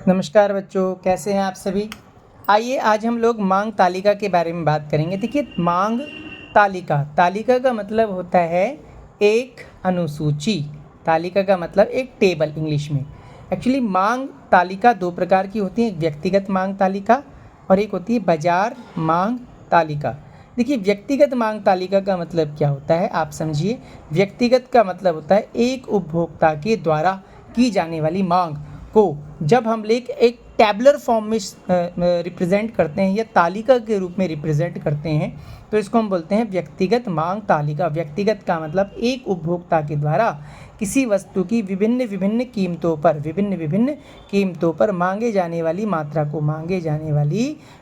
नमस्कार बच्चों, कैसे हैं आप सभी। आइए आज हम लोग मांग तालिका के बारे में बात करेंगे। देखिए, मांग तालिका, तालिका का मतलब होता है एक अनुसूची। तालिका का मतलब एक टेबल इंग्लिश में। एक्चुअली मांग तालिका दो प्रकार की होती है, एक व्यक्तिगत मांग तालिका और एक होती है बाजार मांग तालिका। देखिए, व्यक्तिगत मांग तालिका का मतलब क्या होता है आप समझिए। व्यक्तिगत का मतलब होता है एक उपभोक्ता के द्वारा की जाने वाली मांग को जब हम लोग एक टैबुलर फॉर्म में रिप्रेजेंट करते हैं या तालिका के रूप में रिप्रेजेंट करते हैं तो इसको हम बोलते हैं व्यक्तिगत मांग तालिका। व्यक्तिगत का मतलब एक उपभोक्ता के द्वारा किसी वस्तु की विभिन्न विभिन्न कीमतों पर मांगे जाने वाली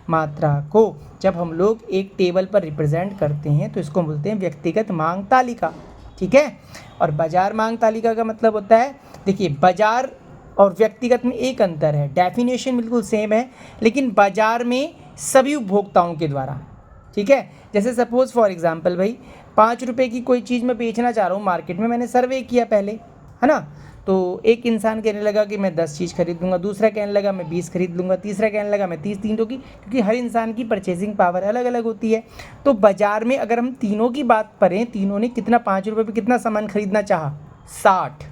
मात्रा को जब हम लोग एक टेबल पर रिप्रेजेंट करते हैं तो इसको हम बोलते हैं व्यक्तिगत मांग तालिका। ठीक है। और बाजार मांग तालिका का मतलब होता है, देखिए, बाजार और व्यक्तिगत में एक अंतर है, डेफिनेशन बिल्कुल सेम है लेकिन बाजार में सभी उपभोक्ताओं के द्वारा। ठीक है। जैसे सपोज फॉर एग्जांपल भाई 5 रुपए की कोई चीज़ मैं बेचना चाह रहा हूँ मार्केट में, मैंने सर्वे किया पहले, है ना। तो एक इंसान कहने लगा कि मैं 10 चीज़ खरीद लूँगा, दूसरा कहने लगा मैं 20 खरीद लूँगा, तीसरा कहने लगा मैं 30, तीनों की, क्योंकि हर इंसान की परचेसिंग पावर अलग अलग होती है। तो बाजार में अगर हम तीनों की बात करें, तीनों ने कितना 5 रुपये पर कितना सामान खरीदना चाहा, 60।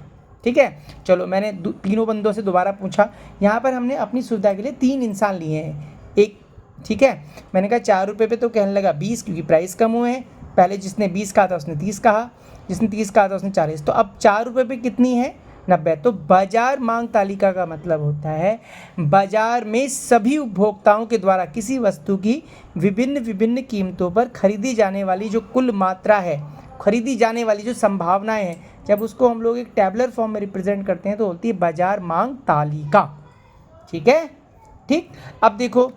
ठीक है। चलो, मैंने तीनों बंदों से दोबारा पूछा। यहाँ पर हमने अपनी सुविधा के लिए 3 इंसान लिए हैं एक। ठीक है। मैंने कहा 4 रुपये पे, तो कहने लगा 20 क्योंकि प्राइस कम हुए हैं। पहले जिसने 20 कहा था उसने 30 कहा, जिसने 30 कहा था उसने 40। तो अब 4 रुपये पे कितनी है, 90। तो बाजार मांग तालिका का मतलब होता है बाजार में सभी उपभोक्ताओं के द्वारा किसी वस्तु की विभिन्न विभिन्न कीमतों पर खरीदी जाने वाली जो कुल मात्रा है, खरीदी जाने वाली जो संभावनाएं हैं, जब उसको हम लोग एक टैबुलर फॉर्म में रिप्रेजेंट करते हैं तो होती है बाजार मांग तालिका। ठीक है। ठीक। अब देखो,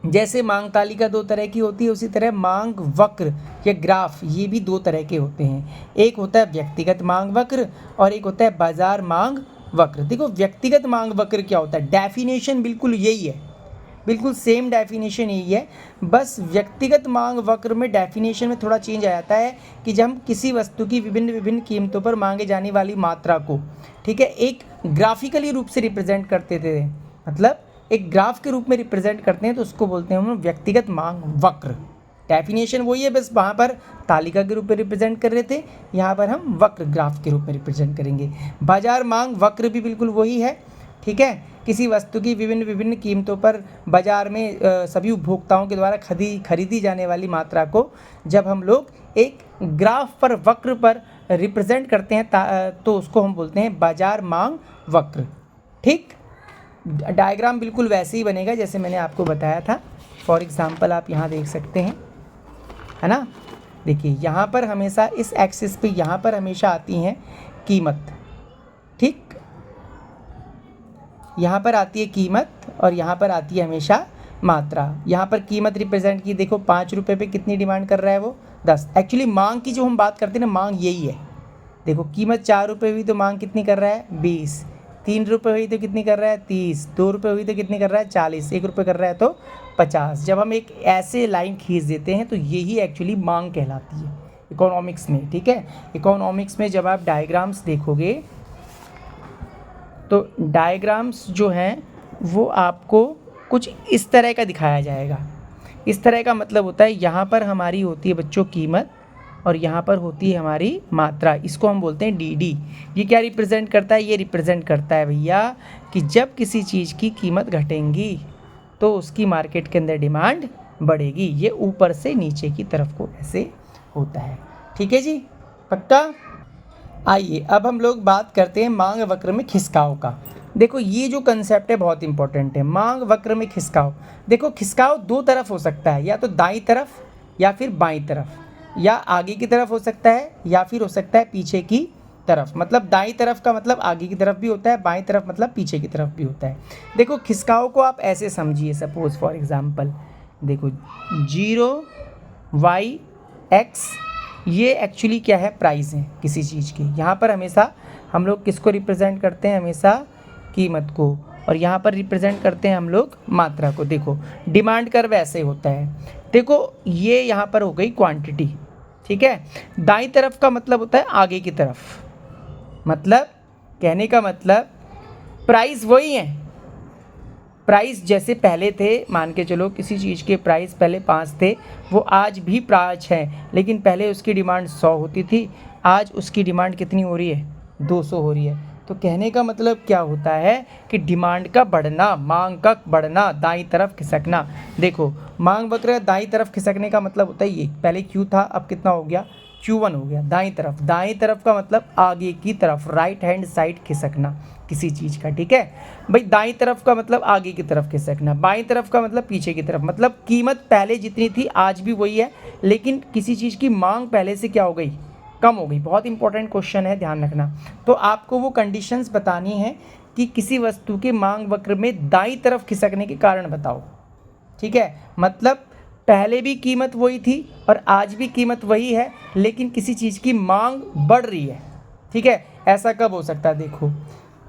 जैसे मांग तालिका 2 तरह की होती है उसी तरह मांग वक्र या ग्राफ ये भी 2 तरह के होते हैं। एक होता है व्यक्तिगत मांग वक्र और एक होता है बाजार मांग वक्र। देखो, व्यक्तिगत मांग वक्र क्या होता है, डेफिनेशन बिल्कुल यही है, बिल्कुल सेम डेफिनेशन यही है। बस व्यक्तिगत मांग वक्र में डेफिनेशन में थोड़ा चेंज आ जाता है कि जब हम किसी वस्तु की विभिन्न विभिन्न कीमतों पर मांगे जाने वाली मात्रा को, ठीक है, एक ग्राफिकली रूप से रिप्रेजेंट करते थे, मतलब एक ग्राफ के रूप में रिप्रेजेंट करते हैं तो उसको बोलते हैं हम व्यक्तिगत मांग वक्र। डेफिनेशन वही है, बस वहाँ पर तालिका के रूप में रिप्रेजेंट कर रहे थे, यहाँ पर हम वक्र ग्राफ के रूप में रिप्रेजेंट करेंगे। बाजार मांग वक्र भी बिल्कुल वही है। ठीक है। किसी वस्तु की विभिन्न विभिन्न कीमतों पर बाजार में सभी उपभोक्ताओं के द्वारा खरीदी जाने वाली मात्रा को जब हम लोग एक ग्राफ पर वक्र पर रिप्रेजेंट करते हैं तो उसको हम बोलते हैं बाजार मांग वक्र। ठीक। डायग्राम बिल्कुल वैसे ही बनेगा जैसे मैंने आपको बताया था। फॉर एग्जांपल आप यहाँ देख सकते हैं, है ना। देखिए, यहाँ पर हमेशा इस एक्सिस पे यहाँ पर हमेशा आती हैं कीमत। ठीक। यहाँ पर आती है कीमत और यहाँ पर आती है हमेशा मात्रा। यहाँ पर कीमत रिप्रेजेंट की, देखो 5 रुपये पे कितनी डिमांड कर रहा है वो, 10। एक्चुअली मांग की जो हम बात करते हैं ना, मांग यही है। देखो, कीमत 4 रुपये हुई तो मांग कितनी कर रहा है, 20। 3 रुपये हुई तो कितनी कर रहा है, 30। 2 रुपये हुई तो कितनी कर रहा है, 40। 1 रुपये कर रहा है तो 50। जब हम एक ऐसे लाइन खींच देते हैं तो यही एक्चुअली मांग कहलाती है इकोनॉमिक्स में। ठीक है। इकोनॉमिक्स में जब आप डायग्राम्स देखोगे तो डायग्राम्स जो हैं वो आपको कुछ इस तरह का दिखाया जाएगा। इस तरह का मतलब होता है, यहाँ पर हमारी होती है बच्चों कीमत और यहाँ पर होती है हमारी मात्रा। इसको हम बोलते हैं डी। ये क्या रिप्रेजेंट करता है, ये रिप्रेजेंट करता है भैया कि जब किसी चीज़ की कीमत घटेगी तो उसकी मार्केट के अंदर डिमांड बढ़ेगी। ये ऊपर से नीचे की तरफ को ऐसे होता है। ठीक है जी, पक्का। आइए अब हम लोग बात करते हैं मांग वक्र में खिसकाव का। देखो, ये जो कंसेप्ट है बहुत इंपॉर्टेंट है, मांग वक्र में खिसकाव। देखो, खिसकाव 2 तरफ हो सकता है, या तो दाईं तरफ या फिर बाईं तरफ, या आगे की तरफ हो सकता है या फिर हो सकता है पीछे की तरफ। मतलब दाईं तरफ का मतलब आगे की तरफ भी होता है, बाईं तरफ मतलब पीछे की तरफ भी होता है। देखो, खिसकाव को आप ऐसे समझिए, सपोज फॉर एग्जांपल देखो 0, y, x, ये एक्चुअली क्या है, प्राइस है किसी चीज़ की। यहाँ पर हमेशा हम लोग किसको रिप्रेजेंट करते हैं, हमेशा कीमत को, और यहाँ पर रिप्रेजेंट करते हैं हम लोग मात्रा को। देखो, डिमांड कर्व ऐसे होता है। देखो, ये यहाँ पर हो गई क्वांटिटी। ठीक है। दाईं तरफ का मतलब होता है आगे की तरफ, मतलब कहने का मतलब प्राइस वही है प्राइस जैसे पहले थे, मान के चलो किसी चीज़ के प्राइस पहले 5 थे, वो आज भी 5 हैं, लेकिन पहले उसकी डिमांड 100 होती थी, आज उसकी डिमांड कितनी हो रही है, 200 हो रही है। तो कहने का मतलब क्या होता है कि डिमांड का बढ़ना, मांग का बढ़ना, दाईं तरफ खिसकना। देखो मांग वक्र दाईं तरफ खिसकने का मतलब होता है ये, पहले Q था, अब कितना हो गया, Q1 हो गया, दाईं तरफ। दाईं तरफ का मतलब आगे की तरफ, राइट हैंड साइड खिसकना किसी चीज़ का, ठीक है भाई। दाईं तरफ का मतलब आगे की तरफ खिसकना, बाईं तरफ का मतलब पीछे की तरफ। मतलब कीमत पहले जितनी थी आज भी वही है, लेकिन किसी चीज़ की मांग पहले से क्या हो गई, कम हो गई। बहुत इंपॉर्टेंट क्वेश्चन है, ध्यान रखना। तो आपको वो कंडीशंस बतानी है कि किसी वस्तु के मांग वक्र में दाईं तरफ खिसकने के कारण बताओ, ठीक है। मतलब पहले भी कीमत वही थी और आज भी कीमत वही है, लेकिन किसी चीज़ की मांग बढ़ रही है, ठीक है। ऐसा कब हो सकता है, देखो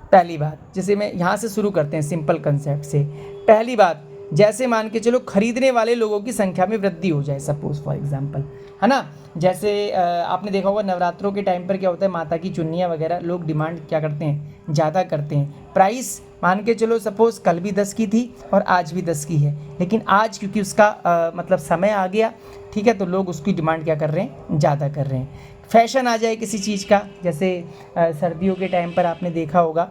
पहली बात, जैसे मैं यहाँ से शुरू करते हैं सिंपल कंसेप्ट से। पहली बात, जैसे मान के चलो खरीदने वाले लोगों की संख्या में वृद्धि हो जाए, सपोज फॉर एग्जांपल, है ना। जैसे आपने देखा होगा नवरात्रों के टाइम पर क्या होता है, माता की चुन्नियाँ वगैरह लोग डिमांड क्या करते हैं, ज़्यादा करते हैं। प्राइस मान के चलो सपोज कल भी 10 की थी और आज भी 10 की है, लेकिन आज क्योंकि उसका मतलब समय आ गया, ठीक है, तो लोग उसकी डिमांड क्या कर रहे हैं, ज़्यादा कर रहे हैं। फैशन आ जाए किसी चीज़ का, जैसे सर्दियों के टाइम पर आपने देखा होगा,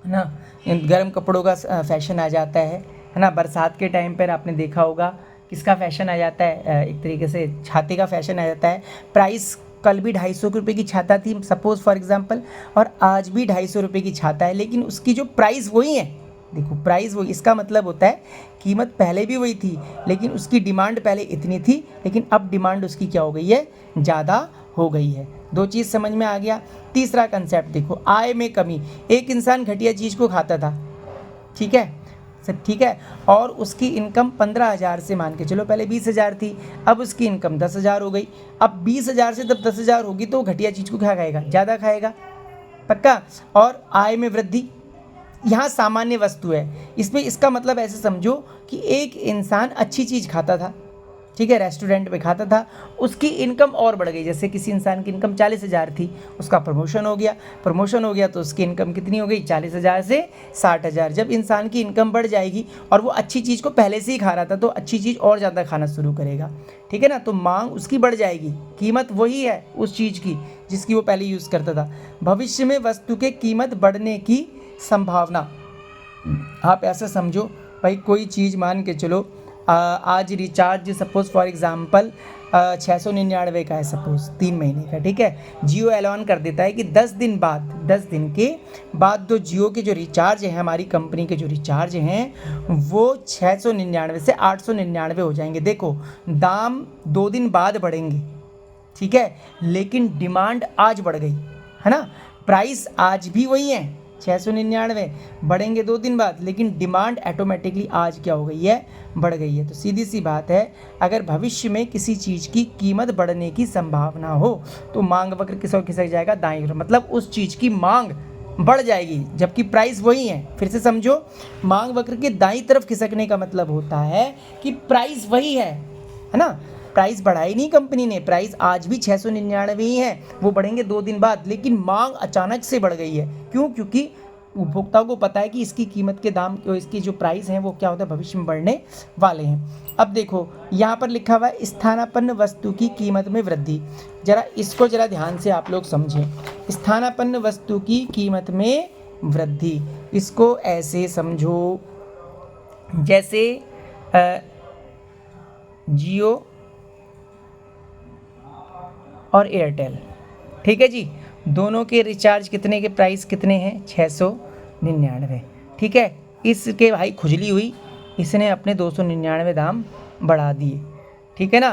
है ना, गर्म कपड़ों का फैशन आ जाता है ना। बरसात के टाइम पर आपने देखा होगा किसका फैशन आ जाता है, एक तरीके से छाते का फैशन आ जाता है। प्राइस कल भी 250 रुपये की छाता थी सपोज़ फॉर एग्जांपल, और आज भी 250 रुपये की छाता है, लेकिन उसकी जो प्राइस वही है। देखो प्राइस वही, इसका मतलब होता है कीमत पहले भी वही थी, लेकिन उसकी डिमांड पहले इतनी थी, लेकिन अब डिमांड उसकी क्या हो गई है, ज़्यादा हो गई है। दो चीज़ समझ में आ गया। तीसरा कंसेप्ट देखो, आय में कमी। एक इंसान घटिया चीज़ को खाता था, ठीक है, सब ठीक है, और उसकी इनकम 15,000 से मान के चलो पहले 20,000 थी, अब उसकी इनकम 10,000 हो गई। अब 20,000 से जब 10,000 होगी तो घटिया चीज़ को क्या खाएगा, ज़्यादा खाएगा, पक्का। और आय में वृद्धि, यहाँ सामान्य वस्तु है, इसमें इसका मतलब ऐसे समझो कि एक इंसान अच्छी चीज़ खाता था, ठीक है, रेस्टोरेंट में खाता था, उसकी इनकम और बढ़ गई। जैसे किसी इंसान की इनकम 40,000 थी, उसका प्रमोशन हो गया तो उसकी इनकम कितनी हो गई, 40,000 से 60,000। जब इंसान की इनकम बढ़ जाएगी और वो अच्छी चीज़ को पहले से ही खा रहा था, तो अच्छी चीज़ और ज़्यादा खाना शुरू करेगा, ठीक है ना। तो मांग उसकी बढ़ जाएगी, कीमत वही है उस चीज़ की जिसकी वो पहले यूज़ करता था। भविष्य में वस्तु के कीमत बढ़ने की संभावना, आप ऐसा समझो भाई, कोई चीज़ मान के चलो आज रिचार्ज सपोज़ फॉर एग्ज़ाम्पल 699 का है, सपोज़ 3 महीने का, ठीक है। जियो ऐलान कर देता है कि 10 दिन के बाद जो जियो के जो रिचार्ज हैं, हमारी कंपनी के जो रिचार्ज हैं, वो 699 से 899 हो जाएंगे। देखो दाम 2 दिन बाद बढ़ेंगे, ठीक है, लेकिन डिमांड आज बढ़ गई, है ना। प्राइस आज भी वही है 699, बढ़ेंगे 2 दिन बाद, लेकिन डिमांड ऑटोमेटिकली आज क्या हो गई है, बढ़ गई है। तो सीधी सी बात है, अगर भविष्य में किसी चीज़ की कीमत बढ़ने की संभावना हो तो मांग वक्र किस ओर खिसक जाएगा, दाईं ओर। मतलब उस चीज़ की मांग बढ़ जाएगी जबकि प्राइस वही है। फिर से समझो, मांग वक्र के दाईं तरफ खिसकने का मतलब होता है कि प्राइस वही है ना। प्राइस बढ़ाई नहीं कंपनी ने, प्राइस आज भी 699 ही है, वो बढ़ेंगे 2 दिन बाद, लेकिन मांग अचानक से बढ़ गई है। क्यों? क्योंकि उपभोक्ताओं को पता है कि इसकी कीमत के दाम, इसकी जो प्राइस हैं वो क्या होता है, भविष्य में बढ़ने वाले हैं। अब देखो यहाँ पर लिखा हुआ है स्थानापन्न वस्तु की कीमत में वृद्धि। जरा इसको जरा ध्यान से आप लोग समझें, स्थानापन्न वस्तु की कीमत में वृद्धि, इसको ऐसे समझो जैसे जियो और एयरटेल, ठीक है जी, दोनों के रिचार्ज कितने के प्राइस कितने हैं, 699, ठीक है। इसके भाई खुजली हुई, इसने अपने 299 दाम बढ़ा दिए, ठीक है ना,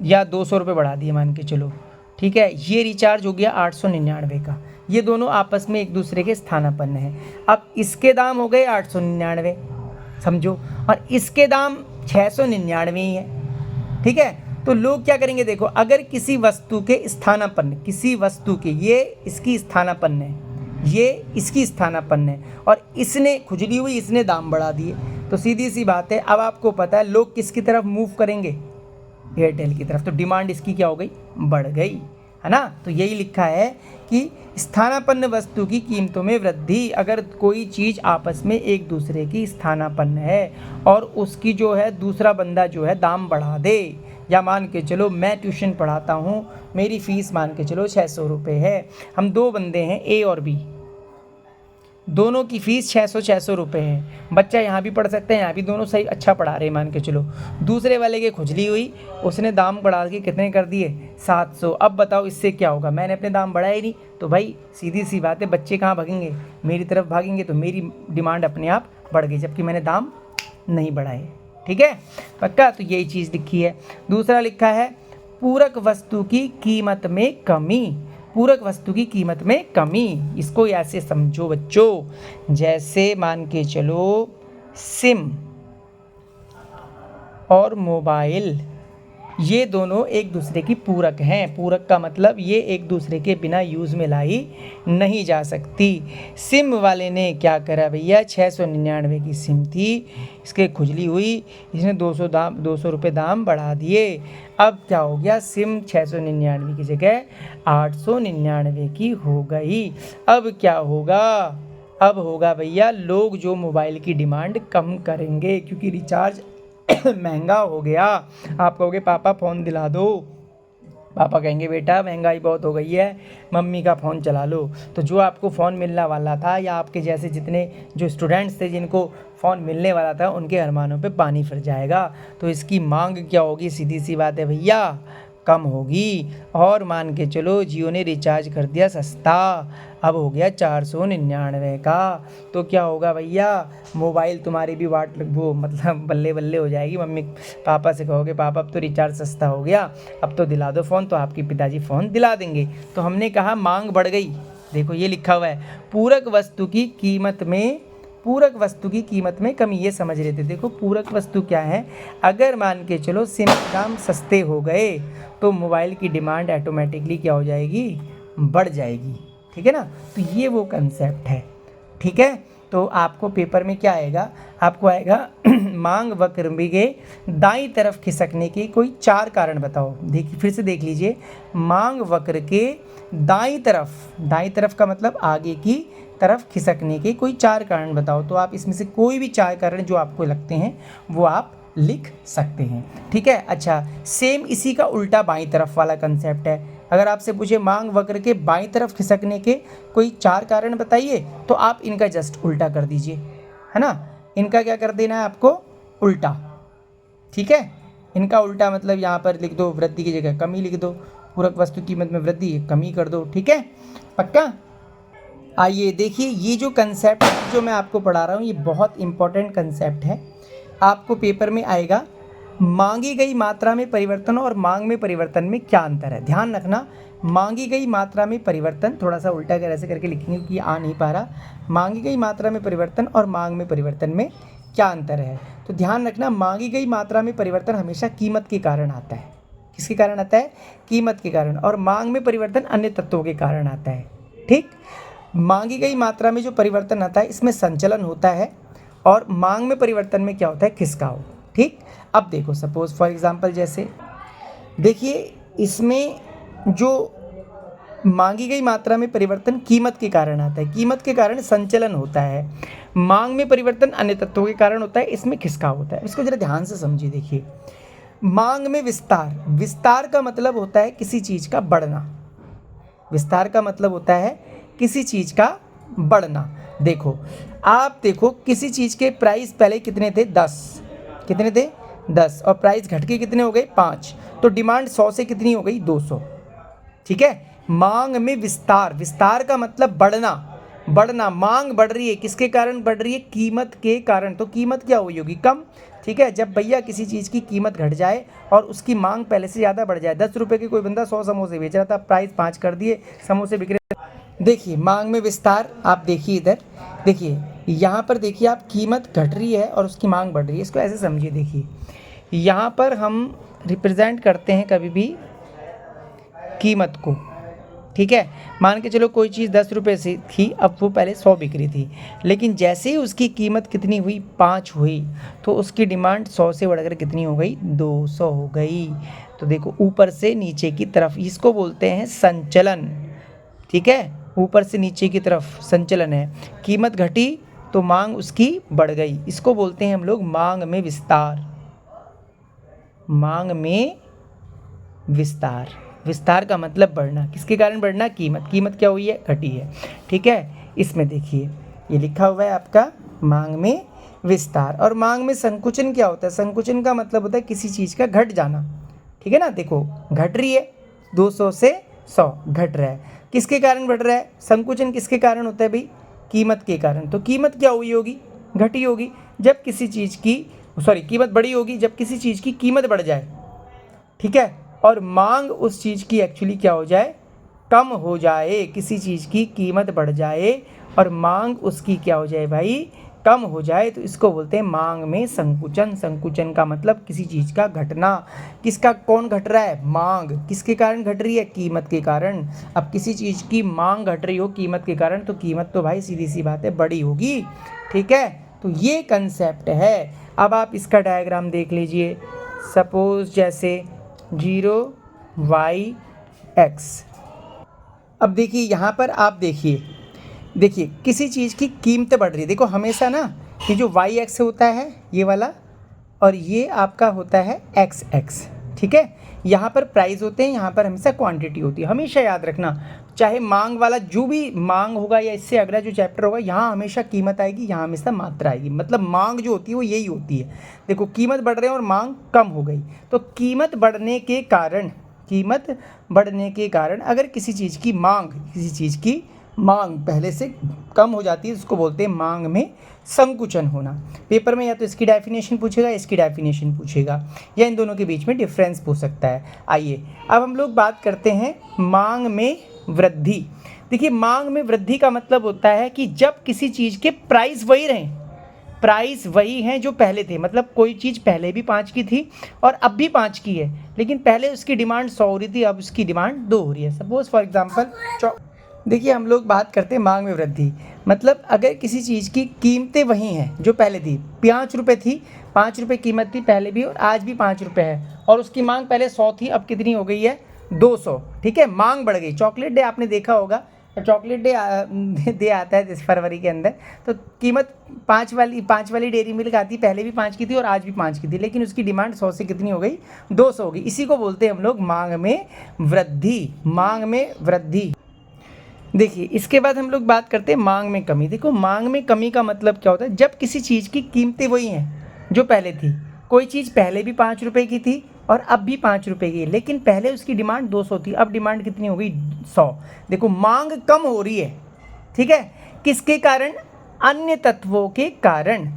या 200 रुपये बढ़ा दिए मान के चलो, ठीक है। ये रिचार्ज हो गया 899 का, ये दोनों आपस में एक दूसरे के स्थानापन्न हैं। अब इसके दाम हो गए 899 समझो, और इसके दाम 699 ही है, ठीक है। तो लोग क्या करेंगे, देखो अगर किसी वस्तु के स्थानापन्न, किसी वस्तु के, ये इसकी स्थानापन्न है, ये इसकी स्थानापन्न है, और इसने खुजली हुई, इसने दाम बढ़ा दिए, तो सीधी सी बात है, अब आपको पता है लोग किसकी तरफ मूव करेंगे, एयरटेल की तरफ। तो डिमांड इसकी क्या हो गई, बढ़ गई, है ना। तो यही लिखा है कि स्थानापन्न वस्तु की कीमतों में वृद्धि, अगर कोई चीज़ आपस में एक दूसरे की स्थानापन्न है और उसकी जो है दूसरा बंदा जो है दाम बढ़ा दे, या मान के चलो मैं ट्यूशन पढ़ाता हूँ, मेरी फ़ीस मान के चलो 600 रुपये है, हम दो बंदे हैं ए और बी, दोनों की फ़ीस 600 रुपये है, बच्चा यहाँ भी पढ़ सकते हैं, यहाँ भी दोनों सही अच्छा पढ़ा रहे हैं मान के चलो। दूसरे वाले के खुजली हुई, उसने दाम बढ़ा के कितने कर दिए 700। अब बताओ इससे क्या होगा, मैंने अपने दाम बढ़ाए नहीं, तो भाई सीधी सी बात है बच्चे कहाँ भागेंगे, मेरी तरफ भागेंगे, तो मेरी डिमांड अपने आप बढ़ गई, जबकि मैंने दाम नहीं बढ़ाए। ठीक है पक्का। तो यही चीज़ लिखी है। दूसरा लिखा है पूरक वस्तु की कीमत में कमी, पूरक वस्तु की कीमत में कमी, इसको ऐसे समझो बच्चों, जैसे मान के चलो सिम और मोबाइल ये दोनों एक दूसरे की पूरक हैं। पूरक का मतलब ये एक दूसरे के बिना यूज़ में लाई नहीं जा सकती। सिम वाले ने क्या करा भैया, 699 की सिम थी, इसके खुजली हुई, इसने 200 रुपये दाम बढ़ा दिए। अब क्या हो गया, सिम 699 की जगह 899 की हो गई। अब क्या होगा, अब होगा भैया लोग जो मोबाइल की डिमांड कम करेंगे, क्योंकि रिचार्ज महंगा हो गया। आप कहोगे पापा फ़ोन दिला दो, पापा कहेंगे बेटा महंगाई बहुत हो गई है, मम्मी का फ़ोन चला लो। तो जो आपको फ़ोन मिलने वाला था, या आपके जैसे जितने जो स्टूडेंट्स थे जिनको फ़ोन मिलने वाला था, उनके अरमानों पे पानी फिर जाएगा। तो इसकी मांग क्या होगी, सीधी सी बात है भैया, कम होगी। और मान के चलो जियो ने रिचार्ज कर दिया सस्ता, अब हो गया 499 का। तो क्या होगा भैया, मोबाइल तुम्हारी भी वो मतलब बल्ले बल्ले हो जाएगी। मम्मी पापा से कहोगे पापा अब तो रिचार्ज सस्ता हो गया, अब तो दिला दो फ़ोन, तो आपके पिताजी फ़ोन दिला देंगे। तो हमने कहा मांग बढ़ गई। देखो ये लिखा हुआ है पूरक वस्तु की कीमत में, पूरक वस्तु की कीमत में कमी, ये समझ रहे थे। देखो पूरक वस्तु क्या है, अगर मान के चलो सिम के दाम सस्ते हो गए तो मोबाइल की डिमांड ऑटोमेटिकली क्या हो जाएगी, बढ़ जाएगी। ठीक है ना। तो ये वो कंसेप्ट है। ठीक है। तो आपको पेपर में क्या आएगा, आपको आएगा मांग वक्र के दाईं तरफ खिसकने के कोई 4 कारण बताओ। देखिए फिर से देख लीजिए, मांग वक्र के दाईं तरफ का मतलब आगे की तरफ खिसकने के कोई 4 कारण बताओ। तो आप इसमें से कोई भी 4 कारण जो आपको लगते हैं वो आप लिख सकते हैं। ठीक है। अच्छा, सेम इसी का उल्टा बाईं तरफ वाला कंसेप्ट है। अगर आपसे पूछे मांग वक्र के बाईं तरफ खिसकने के कोई 4 कारण बताइए, तो आप इनका जस्ट उल्टा कर दीजिए, है ना। इनका क्या कर देना है आपको, उल्टा। ठीक है। इनका उल्टा मतलब यहाँ पर लिख दो वृद्धि की जगह कमी लिख दो, पूरक वस्तु कीमत में वृद्धि कमी कर दो। ठीक है पक्का। आइए देखिए, ये जो कंसेप्ट जो मैं आपको पढ़ा रहा हूँ ये बहुत इंपॉर्टेंट कंसेप्ट है। आपको पेपर में आएगा, मांगी गई मात्रा में परिवर्तन और मांग में परिवर्तन में क्या अंतर है। ध्यान रखना, मांगी गई मात्रा में परिवर्तन, थोड़ा सा उल्टा कर ऐसे करके लिखेंगे क्योंकि आ नहीं पा रहा। मांगी गई मात्रा में परिवर्तन और मांग में परिवर्तन में क्या अंतर है। तो ध्यान रखना, मांगी गई मात्रा में परिवर्तन हमेशा कीमत के कारण आता है। किसके कारण आता है, कीमत के कारण। और मांग में परिवर्तन अन्य तत्वों के कारण आता है। ठीक। मांगी गई मात्रा में जो परिवर्तन आता है इसमें संचलन होता है, और मांग में परिवर्तन में क्या होता है, खिसकाव। ठीक। अब देखो सपोज फॉर एग्जांपल, जैसे देखिए इसमें जो मांगी गई मात्रा में परिवर्तन कीमत के कारण आता है, कीमत के कारण संचलन होता है। मांग में परिवर्तन अन्य तत्वों के कारण होता है, इसमें खिसकाव होता है। इसको जरा ध्यान से समझिए। देखिए मांग में विस्तार, विस्तार का मतलब होता है किसी चीज़ का बढ़ना, विस्तार का मतलब होता है किसी चीज़ का बढ़ना। देखो आप देखो, किसी चीज़ के प्राइस पहले कितने थे, 10, कितने थे 10, और प्राइस घट के कितने हो गए 5, तो डिमांड 100 से कितनी हो गई 200। ठीक है। मांग में विस्तार, विस्तार का मतलब बढ़ना, बढ़ना, मांग बढ़ रही है, किसके कारण बढ़ रही है, कीमत के कारण। तो कीमत क्या हुई होगी, कम। ठीक है। जब भैया किसी चीज़ की कीमत घट जाए और उसकी मांग पहले से ज़्यादा बढ़ जाए, 10 रुपये के कोई बंदा 100 समोसे बेच रहा था, प्राइस 5 कर दिए, समोसे बिक रहे। देखिए मांग में विस्तार, आप देखिए इधर, देखिए यहाँ पर देखिए आप, कीमत घट रही है और उसकी मांग बढ़ रही है। इसको ऐसे समझिए, देखिए यहाँ पर हम रिप्रेजेंट करते हैं कभी भी कीमत को। ठीक है। मान के चलो कोई चीज़ 10 रुपये से थी, अब वो पहले 100 बिक रही थी, लेकिन जैसे ही उसकी कीमत कितनी हुई, 5 हुई, तो उसकी डिमांड 100 से बढ़कर कितनी हो गई, 200 हो गई। तो देखो ऊपर से नीचे की तरफ, इसको बोलते हैं संचलन। ठीक है, ऊपर से नीचे की तरफ संचलन है। कीमत घटी तो मांग उसकी बढ़ गई, इसको बोलते हैं हम लोग मांग में विस्तार। मांग में विस्तार, विस्तार का मतलब बढ़ना। किसके कारण बढ़ना? कीमत। कीमत क्या हुई है? घटी है। ठीक है, इसमें देखिए ये लिखा हुआ है आपका मांग में विस्तार। और मांग में संकुचन क्या होता है? संकुचन का मतलब होता है किसी चीज़ का घट जाना। ठीक है ना, देखो घट रही है 200 से 100 घट रहा है। किसके कारण बढ़ रहा है? संकुचन किसके कारण होता है भाई? कीमत के कारण। तो कीमत क्या हुई होगी? घटी होगी। जब किसी चीज़ की कीमत बढ़ी होगी जब किसी चीज़ की कीमत बढ़ जाए। ठीक है, और मांग उस चीज़ की एक्चुअली क्या हो जाए? कम हो जाए। किसी चीज़ की कीमत बढ़ जाए और मांग उसकी क्या हो जाए भाई? कम हो जाए, तो इसको बोलते हैं मांग में संकुचन। संकुचन का मतलब किसी चीज़ का घटना। किसका? कौन घट रहा है? मांग। किसके कारण घट रही है? कीमत के कारण। अब किसी चीज़ की मांग घट रही हो कीमत के कारण, तो कीमत तो भाई सीधी सी बात है बड़ी होगी। ठीक है, तो ये कंसेप्ट है। अब आप इसका डायग्राम देख लीजिए। सपोज जैसे 0y(x). अब देखिए यहाँ पर आप देखिए किसी चीज़ की कीमत बढ़ रही है। देखो हमेशा ना ये जो y(x) होता है ये वाला, और ये आपका होता है x(x). ठीक है, यहाँ पर प्राइस होते हैं, यहाँ पर हमेशा क्वांटिटी होती है। हमेशा याद रखना, चाहे मांग वाला जो भी मांग होगा या इससे अगला जो चैप्टर होगा, यहाँ हमेशा कीमत आएगी, यहाँ हमेशा मात्रा आएगी। मतलब मांग जो होती है वो यही होती है। देखो कीमत बढ़ रहे हैं और मांग कम हो गई, तो कीमत बढ़ने के कारण अगर किसी चीज़ की मांग पहले से कम हो जाती है, उसको बोलते हैं मांग में संकुचन होना। पेपर में या तो इसकी डेफिनेशन पूछेगा या इसकी डेफिनेशन पूछेगा, या इन दोनों के बीच में डिफरेंस पूछ सकता है। आइए अब हम लोग बात करते हैं मांग में वृद्धि। देखिए मांग में वृद्धि का मतलब होता है कि जब किसी चीज़ के प्राइस वही हैं जो पहले थे। मतलब कोई चीज़ पहले भी 5 की थी और अब भी 5 की है, लेकिन पहले उसकी डिमांड 100 हो रही थी, अब उसकी डिमांड 2 हो रही है। सपोज फॉर एग्जांपल देखिए हम लोग बात करते हैं मांग में वृद्धि। मतलब अगर किसी चीज़ की कीमतें वही हैं जो पहले थी, 5 रुपये थी, 5 रुपये कीमत थी पहले भी और आज भी 5 रुपये है, और उसकी मांग पहले 100 थी, अब कितनी हो गई है? 200। ठीक है, मांग बढ़ गई। चॉकलेट डे आपने देखा होगा, चॉकलेट डे आता है इस फरवरी के अंदर, तो कीमत 5 वाली डेयरी मिल्क आती, पहले भी 5 की थी और आज भी 5 की थी, लेकिन उसकी डिमांड 100 से कितनी हो गई? 200 हो गई। इसी को बोलते हैं हम लोग मांग में वृद्धि। देखिए इसके बाद हम लोग बात करते हैं मांग में कमी। देखो मांग में कमी का मतलब क्या होता है? जब किसी चीज़ की कीमतें वही हैं जो पहले थी। कोई चीज़ पहले भी 5 रुपये की थी और अब भी 5 रुपये की है, लेकिन पहले उसकी डिमांड 200 थी, अब डिमांड कितनी हो गई? 100। देखो मांग कम हो रही है। ठीक है, किसके कारण? अन्य तत्वों के कारण।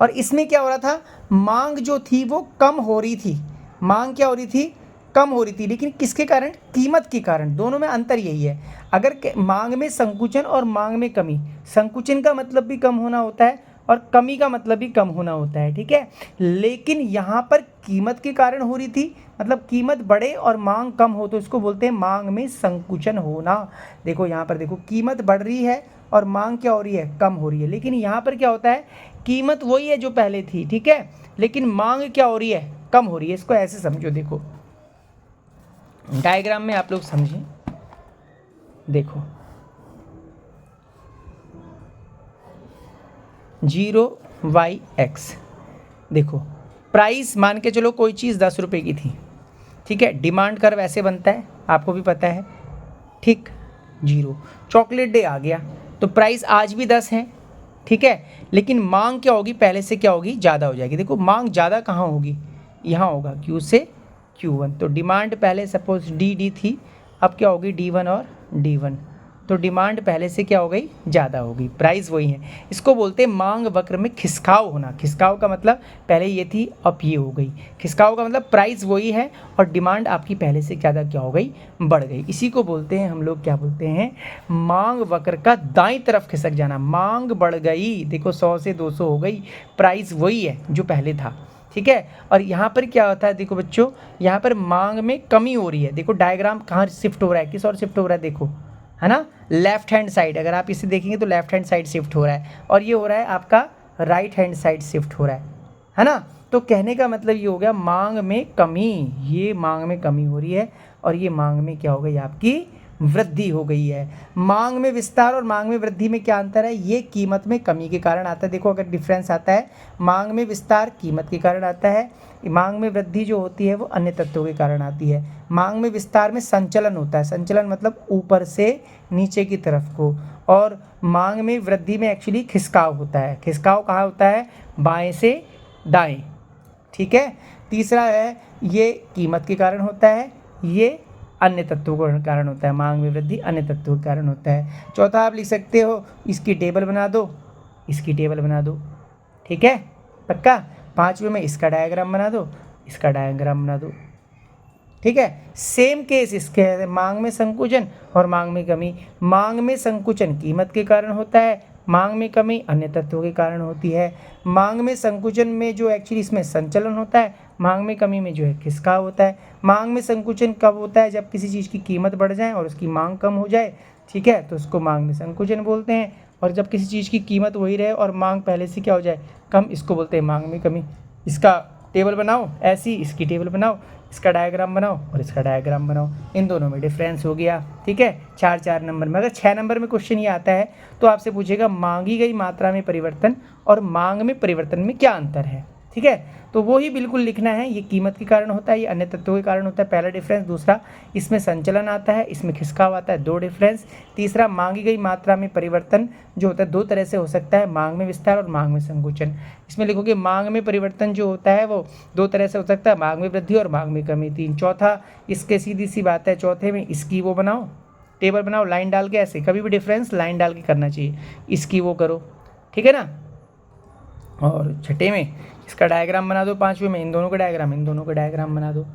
और इसमें क्या हो रहा था? मांग जो थी वो कम हो रही थी। मांग क्या हो रही थी? कम हो रही थी, लेकिन किसके कारण? कीमत के कारण। दोनों में अंतर यही है। अगर मांग में संकुचन और मांग में कमी, संकुचन का मतलब भी कम होना होता है और कमी का मतलब भी कम होना होता है। ठीक है, लेकिन यहाँ पर कीमत के कारण हो रही थी, मतलब कीमत बढ़े और मांग कम हो, तो इसको बोलते हैं मांग में संकुचन होना। देखो यहाँ पर देखो कीमत बढ़ रही है और मांग क्या हो रही है? कम हो रही है। लेकिन यहाँ पर क्या होता है? कीमत वही है जो पहले थी, ठीक है, लेकिन मांग क्या हो रही है? कम हो रही है। इसको ऐसे समझो, देखो डायग्राम में आप लोग समझें। देखो 0y(x), देखो प्राइस मान के चलो कोई चीज़ 10 रुपये की थी। ठीक है, डिमांड कर्व ऐसे बनता है, आपको भी पता है। ठीक, 0। चॉकलेट डे आ गया तो प्राइस आज भी 10 है। ठीक है, लेकिन मांग क्या होगी? पहले से क्या होगी? ज़्यादा हो जाएगी। देखो मांग ज़्यादा कहाँ होगी? यहाँ होगा, Q से Q1। तो डिमांड पहले सपोज D थी, अब क्या होगी? D1 और D1। तो डिमांड पहले से क्या हो गई? ज़्यादा हो गई, प्राइस वही है। इसको बोलते हैं मांग वक्र में खिसकाव होना। खिसकाव का मतलब पहले ये थी अब ये हो गई। खिसकाव का मतलब प्राइस वही है और डिमांड आपकी पहले से ज़्यादा क्या हो गई? बढ़ गई। इसी को बोलते हैं हम लोग, क्या बोलते हैं? मांग वक्र का दाईं तरफ खिसक जाना। मांग बढ़ गई, देखो 100 से 200 हो गई, प्राइस वही है जो पहले था। ठीक है, और यहाँ पर क्या होता है? देखो बच्चों, यहाँ पर मांग में कमी हो रही है। देखो डायग्राम कहाँ शिफ्ट हो रहा है? किस और शिफ्ट हो रहा है? देखो, है ना, लेफ्ट हैंड साइड। अगर आप इसे देखेंगे तो लेफ्ट हैंड साइड शिफ्ट हो रहा है, और ये हो रहा है आपका राइट हैंड साइड शिफ्ट हो रहा है ना। तो कहने का मतलब ये हो गया मांग में कमी, ये मांग में कमी हो रही है और ये मांग में क्या हो गई आपकी वृद्धि हो गई है। मांग में विस्तार और मांग में वृद्धि में क्या अंतर है, ये कीमत में कमी के कारण आता है। देखो अगर डिफरेंस आता है, मांग में विस्तार कीमत के कारण आता है, मांग में वृद्धि जो होती है वो अन्य तत्वों के कारण आती है। मांग में विस्तार में संचलन होता है, संचलन मतलब ऊपर से नीचे की तरफ को, और मांग में वृद्धि में एक्चुअली खिसकाव होता है। खिसकाव कहाँ होता है, बाएं से दाएं, ठीक है। तीसरा है ये कीमत के कारण होता है, ये अन्य तत्वों के कारण होता है, मांग में वृद्धि अन्य तत्वों के कारण होता है। चौथा आप लिख सकते हो इसकी टेबल बना दो, इसकी टेबल बना दो, ठीक है पक्का। पांचवें में इसका डायग्राम बना दो, इसका डायग्राम बना दो, ठीक है। सेम केस इसके है, मांग में संकुचन और मांग में कमी। मांग में संकुचन कीमत के कारण होता है, मांग में कमी अन्य तत्वों के कारण होती है। मांग में संकुचन में जो एक्चुअली इसमें संचलन होता है, मांग में कमी में जो है खिसकाव होता है। मांग में संकुचन कब होता है, जब किसी चीज़ की कीमत बढ़ जाए और उसकी मांग कम हो जाए, ठीक है, तो उसको मांग में संकुचन बोलते हैं। और जब किसी चीज़ की कीमत वही रहे और मांग पहले से क्या हो जाए, कम, इसको बोलते हैं मांग में कमी। इसका टेबल बनाओ ऐसी, इसकी टेबल बनाओ, इसका डायग्राम बनाओ और इसका डायग्राम बनाओ, इन दोनों में डिफरेंस हो गया, ठीक है। 4 नंबर में। अगर 6 नंबर में क्वेश्चन ये आता है तो आपसे पूछेगा मांगी गई मात्रा में परिवर्तन और मांग में परिवर्तन में क्या अंतर है, ठीक है। तो वो ही बिल्कुल लिखना है, ये कीमत के कारण होता है, ये अन्य तत्वों के कारण होता है, पहला डिफरेंस। दूसरा इसमें संचलन आता है, इसमें खिसकाव आता है, 2 डिफरेंस। तीसरा मांगी गई मात्रा में परिवर्तन जो होता है 2 तरह से हो सकता है, मांग में विस्तार और मांग में संकुचन। इसमें लिखोगे मांग में परिवर्तन जो होता है वो 2 तरह से हो सकता है, मांग में वृद्धि और मांग में कमी। 3 चौथा इसके सीधी सी बात है, चौथे में इसकी वो बनाओ, टेबल बनाओ लाइन डाल के, ऐसे कभी भी डिफरेंस लाइन डाल के करना चाहिए, इसकी वो करो, ठीक है ना। और छठे में इसका डायग्राम बना दो, पांचवें में इन दोनों का डायग्राम, इन दोनों का डायग्राम बना दो,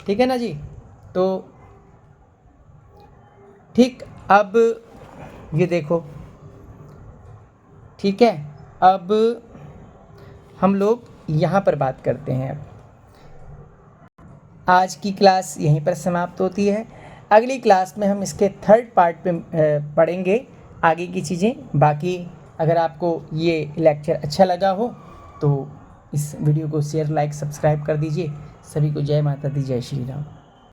ठीक है ना जी। तो ठीक, अब ये देखो, ठीक है, अब हम लोग यहाँ पर बात करते हैं। आज की क्लास यहीं पर समाप्त होती है। अगली क्लास में हम इसके 3rd पार्ट पे पढ़ेंगे आगे की चीज़ें। बाकी अगर आपको ये लेक्चर अच्छा लगा हो तो इस वीडियो को शेयर, लाइक, सब्सक्राइब कर दीजिए। सभी को जय माता दी, जय श्री राम।